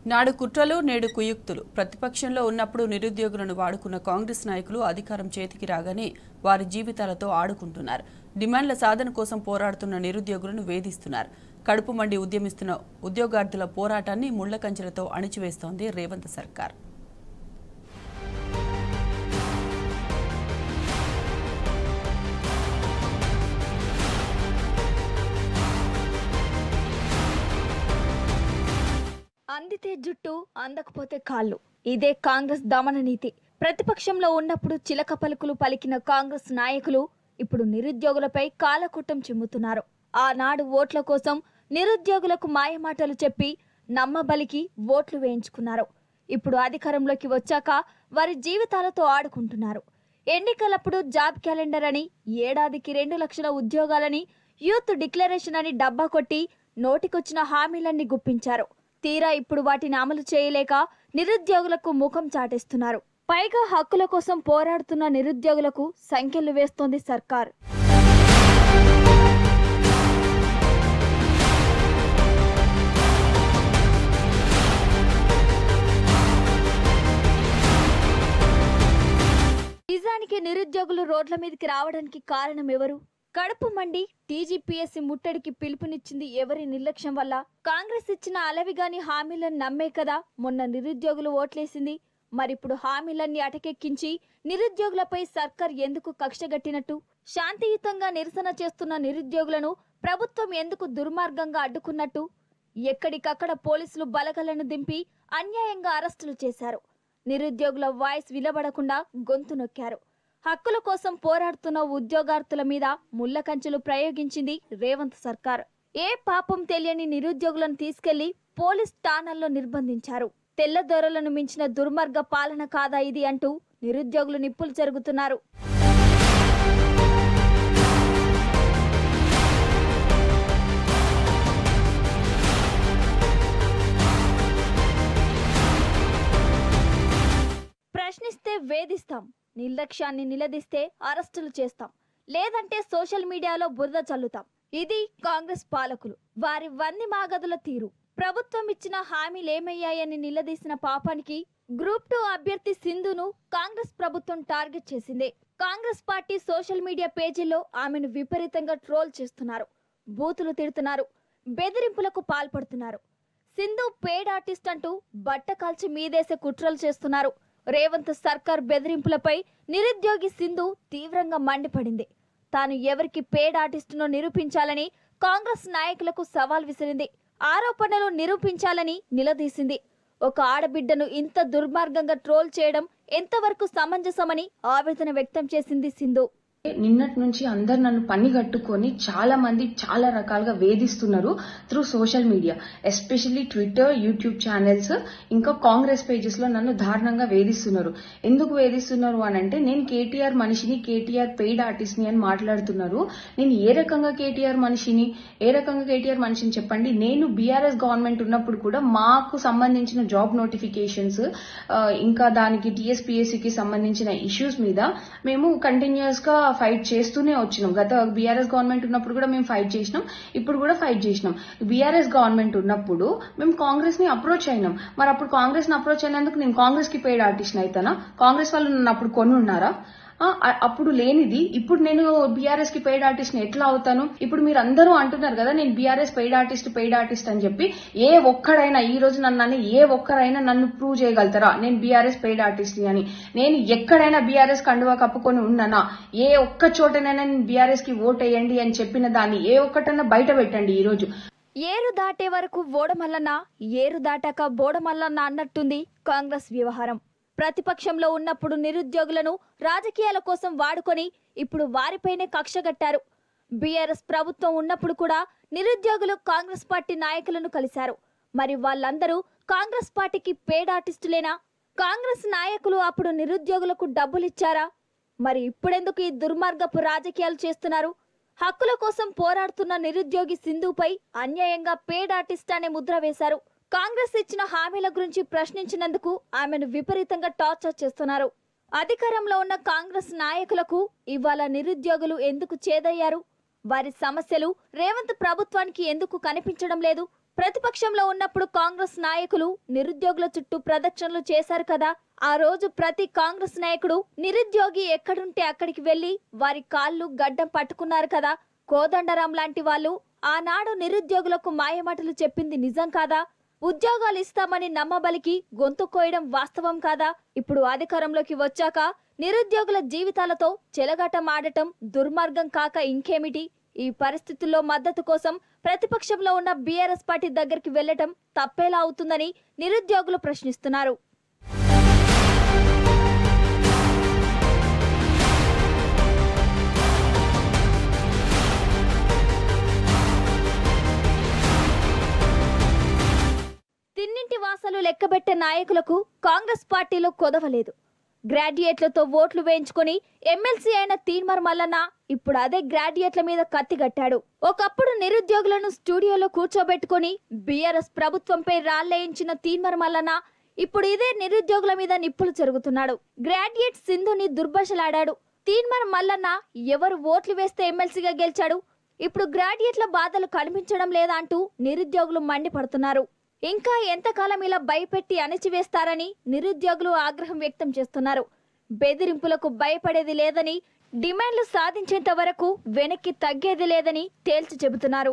నాడు కుట్రలు నేడు కుయుక్తులు ప్రతిపక్షంలో ఉన్నప్పుడు నిరుద్యోగులను వాడుకున్న కాంగ్రెస్ నాయకులు అధికారం చేతికి రాగానే వారి జీవితాలతో ఆడుకుంటున్నారు. డిమాండ్ల సాధన కోసం పోరాడుతున్న నిరుద్యోగులను వేధిస్తున్నారు. కడుపు మండి ఉద్యమిస్తున్న ఉద్యోగార్థుల పోరాటాన్ని ముళ్ల కంచెలతో అణిచివేస్తోంది రేవంత్ సర్కార్. అందితే జుట్టు అందకపోతే కాళ్ళు, ఇదే కాంగ్రెస్ దమన నీతి. ప్రతిపక్షంలో ఉన్నప్పుడు చిలక పలుకులు పలికిన కాంగ్రెస్ నాయకులు ఇప్పుడు నిరుద్యోగులపై కాలకుట్టం చిమ్ముతున్నారు. ఆనాడు ఓట్ల కోసం నిరుద్యోగులకు మాయమాటలు చెప్పి నమ్మబలికి ఓట్లు వేయించుకున్నారు. ఇప్పుడు అధికారంలోకి వచ్చాక వారి జీవితాలతో ఆడుకుంటున్నారు. ఎన్నికలప్పుడు జాబ్ క్యాలెండర్ అని, ఏడాదికి 2 లక్షల ఉద్యోగాలని, యూత్ డిక్లరేషన్ అని డబ్బా కొట్టి నోటికొచ్చిన హామీలన్నీ గుప్పించారు. తీరా ఇప్పుడు వాటిని అమలు చేయలేక నిరుద్యోగులకు ముఖం చాటేస్తున్నారు. పైగా హక్కుల కోసం పోరాడుతున్న నిరుద్యోగులకు సంఖ్యలు వేస్తోంది సర్కార్. నిజానికి నిరుద్యోగులు రోడ్ల మీదకి రావడానికి కారణం ఎవరు? కడుపు మండి టీజీపీఎస్సీ ముట్టడికి పిలుపునిచ్చింది ఎవరి నిర్లక్ష్యం వల్ల? కాంగ్రెస్ ఇచ్చిన అలవిగాని హామీలను నమ్మే కదా మొన్న నిరుద్యోగులు ఓట్లేసింది. మరిప్పుడు హామీలన్నీ అటకెక్కించి నిరుద్యోగులపై సర్కార్ ఎందుకు కక్షగట్టినట్టు? శాంతియుతంగా నిరసన చేస్తున్న నిరుద్యోగులను ప్రభుత్వం ఎందుకు దుర్మార్గంగా అడ్డుకున్నట్టు? ఎక్కడికక్కడ పోలీసులు బలగలను దింపి అన్యాయంగా అరెస్టులు చేశారు. నిరుద్యోగుల వాయిస్ వినబడకుండా గొంతు నొక్కారు. హక్కుల కోసం పోరాడుతున్న ఉద్యోగార్థుల మీద ముళ్ల కంచెలు ప్రయోగించింది రేవంత్ సర్కార్. ఏ పాపం తెలియని నిరుద్యోగులను తీసుకెళ్లి పోలీస్ ఠాణాల్లో నిర్బంధించారు. తెల్లదొరలను మించిన దుర్మార్గ పాలన కాదా ఇది అంటూ నిరుద్యోగులు నిప్పులు జరుగుతున్నారు. ప్రశ్నిస్తే వేధిస్తాం, నిర్లక్ష్యాన్ని నిలదీస్తే అరెస్టులు చేస్తాం, లేదంటే సోషల్ మీడియాలో బురద చల్లుతాం. ఇది కాంగ్రెస్ పాలకులు, వారి వంది మాగదుల తీరు. ప్రభుత్వం ఇచ్చిన హామీలేమయ్యాయని నిలదీసిన పాపానికి గ్రూప్ 2 అభ్యర్థి సింధును కాంగ్రెస్ ప్రభుత్వం టార్గెట్ చేసింది. కాంగ్రెస్ పార్టీ సోషల్ మీడియా పేజీల్లో ఆమెను విపరీతంగా ట్రోల్ చేస్తున్నారు. బూతులు తిడుతున్నారు, బెదిరింపులకు పాల్పడుతున్నారు. సింధు పేడ్ ఆర్టిస్ట్ అంటూ బట్ట కాల్చి మీదేసే కుట్రలు చేస్తున్నారు. రేవంత్ సర్కార్ బెదిరింపులపై నిరుద్యోగి సింధు తీవ్రంగా మండిపడింది. తాను ఎవరికి పేడ్ ఆర్టిస్టును నిరూపించాలని కాంగ్రెస్ నాయకులకు సవాల్ విసిరింది. ఆరోపణలు నిరూపించాలని నిలదీసింది. ఒక ఆడబిడ్డను ఇంత దుర్మార్గంగా ట్రోల్ చేయడం ఎంతవరకు సమంజసమని ఆవేదన వ్యక్తం చేసింది సింధు. నిన్నటి నుంచి అందరు నన్ను పని కట్టుకొని చాలా మంది చాలా రకాలుగా వేధిస్తున్నారు through social media, especially Twitter, YouTube channels, ఇంకా కాంగ్రెస్ పేజెస్ లో నన్ను దారుణంగా వేధిస్తున్నారు. ఎందుకు వేధిస్తున్నారు అని అంటే, నేను కేటీఆర్ మనిషిని, కేటీఆర్ పెయిడ్ ఆర్టిస్ట్ ని అని మాట్లాడుతున్నారు. నేను ఏ రకంగా కేటీఆర్ మనిషిని చెప్పండి. నేను బీఆర్ఎస్ గవర్నమెంట్ ఉన్నప్పుడు కూడా మాకు సంబంధించిన జాబ్ నోటిఫికేషన్స్, ఇంకా దానికి టీఎస్పీఎస్సీకి సంబంధించిన ఇష్యూస్ మీద మేము కంటిన్యూస్ గా ఫైట్ చేస్తూనే వచ్చినాం. గత బీఆర్ఎస్ గవర్నమెంట్ ఉన్నప్పుడు కూడా మేము ఫైట్ చేసినాం, ఇప్పుడు కూడా ఫైట్ చేసినాం. బీఆర్ఎస్ గవర్నమెంట్ ఉన్నప్పుడు మేము కాంగ్రెస్ ని అప్రోచ్ అయినాం. మరి అప్పుడు కాంగ్రెస్ ని అప్రోచ్ అయినందుకు నేను కాంగ్రెస్ కి పెయిడ్ ఆర్టిస్ట్ అయితానా? కాంగ్రెస్ వాళ్ళు నన్ను అప్పుడు కొని ఉన్నారా? అప్పుడు లేనిది ఇప్పుడు నేను బీఆర్ఎస్ కి పెయిడ్ ఆర్టిస్ట్ ని ఎట్లా అవుతాను? ఇప్పుడు మీరు అందరూ అంటున్నారు కదా నేను బీఆర్ఎస్ పెయిడ్ ఆర్టిస్ట్ అని చెప్పి, ఏ ఒక్కడైనా ఈ రోజు నన్ను ప్రూవ్ చేయగలుగుతారా నేను బీఆర్ఎస్ పెయిడ్ ఆర్టిస్ట్ అని? నేను ఎక్కడైనా బీఆర్ఎస్ కండువా కప్పుకొని ఉన్నానా? ఏ ఒక్క చోటనైనా నేను బీఆర్ఎస్ కి ఓట్ వేయండి అని చెప్పిన దాన్ని ఏ ఒక్కటన్నా బయట పెట్టండి. ఈ రోజు ఏరు దాటే వరకు ఓడమల్లన్న, ఏరు దాటాక బోడమల్లన్న అన్నట్టుంది కాంగ్రెస్ వ్యవహారం. ప్రతిపక్షంలో ఉన్నప్పుడు నిరుద్యోగులను రాజకీయాల కోసం వాడుకొని ఇప్పుడు వారిపైనే కక్షగట్టారు. బీఆర్ఎస్ ప్రభుత్వం ఉన్నప్పుడు కూడా నిరుద్యోగులు కాంగ్రెస్ పార్టీ నాయకులను కలిశారు. మరి వాళ్ళందరూ కాంగ్రెస్ పార్టీకి పేడ్ ఆర్టిస్టులేనా? కాంగ్రెస్ నాయకులు అప్పుడు నిరుద్యోగులకు డబ్బులిచ్చారా? మరి ఇప్పుడెందుకు ఈ దుర్మార్గపు రాజకీయాలు చేస్తున్నారు? హక్కుల కోసం పోరాడుతున్న నిరుద్యోగి సింధుపై అన్యాయంగా పేడ్ ఆర్టిస్ట్ అనే ముద్ర వేశారు. కాంగ్రెస్ ఇచ్చిన హామీల గురించి ప్రశ్నించినందుకు ఆమెను విపరీతంగా టార్చర్ చేస్తున్నారు. అధికారంలో ఉన్న కాంగ్రెస్ నాయకులకు ఇవాళ నిరుద్యోగులు ఎందుకు చేదయ్యారు? వారి సమస్యలు రేవంత్ ప్రభుత్వానికి ఎందుకు కనిపించడం లేదు? ప్రతిపక్షంలో ఉన్నప్పుడు కాంగ్రెస్ నాయకులు నిరుద్యోగుల చుట్టూ ప్రదక్షిణలు చేశారు కదా. ఆ రోజు ప్రతి కాంగ్రెస్ నాయకుడు నిరుద్యోగి ఎక్కడుంటే అక్కడికి వెళ్లి వారి కాళ్ళు గడ్డం పట్టుకున్నారు కదా. కోదండరాం లాంటి వాళ్ళు ఆనాడు నిరుద్యోగులకు మాయమాటలు చెప్పింది నిజం కాదా? ఉద్యోగాలు ఇస్తామని నమ్మబలికి గొంతు కోయడం వాస్తవం కాదా? ఇప్పుడు అధికారంలోకి వచ్చాక నిరుద్యోగుల జీవితాలతో చెలగాటం ఆడటం దుర్మార్గం కాక ఇంకేమిటి? ఈ పరిస్థితుల్లో మద్దతు కోసం ప్రతిపక్షంలో ఉన్న బీఆర్ఎస్ పార్టీ దగ్గరికి వెళ్లటం తప్పేలా అవుతుందని నిరుద్యోగులు ప్రశ్నిస్తున్నారు. తిన్నింటి వాసాలు లెక్కబెట్టే నాయకులకు కాంగ్రెస్ పార్టీలో కొదవలేదు. గ్రాడ్యుయేట్లతో ఓట్లు వేయించుకుని ఎమ్మెల్సీ అయిన తీన్మార్ మల్లన్న ఇప్పుడు అదే గ్రాడ్యుయేట్ల మీద కత్తిగట్టాడు. ఒకప్పుడు నిరుద్యోగులను స్టూడియోలో కూర్చోబెట్టుకుని బీఆర్ఎస్ ప్రభుత్వంపై రాళ్లేయించిన తీన్మార్ మల్లన్న ఇప్పుడు ఇదే నిరుద్యోగుల మీద నిప్పులు చెరుగుతున్నాడు. గ్రాడ్యుయేట్ సింధుని దుర్భాషలాడాడు. తీన్మార్ మల్లన్న ఎవరు ఓట్లు వేస్తే ఎమ్మెల్సీగా గెలిచాడు? ఇప్పుడు గ్రాడ్యుయేట్ల బాధలు కనిపించడం లేదా అంటూ నిరుద్యోగులు మండిపడుతున్నారు. ఇంకా ఎంతకాలం ఇలా భయపెట్టి అణిచివేస్తారని నిరుద్యోగులు ఆగ్రహం వ్యక్తం చేస్తున్నారు. బెదిరింపులకు భయపడేది లేదని, డిమాండ్లు సాధించేంత వరకు వెనక్కి తగ్గేది లేదని తేల్చి చెబుతున్నారు.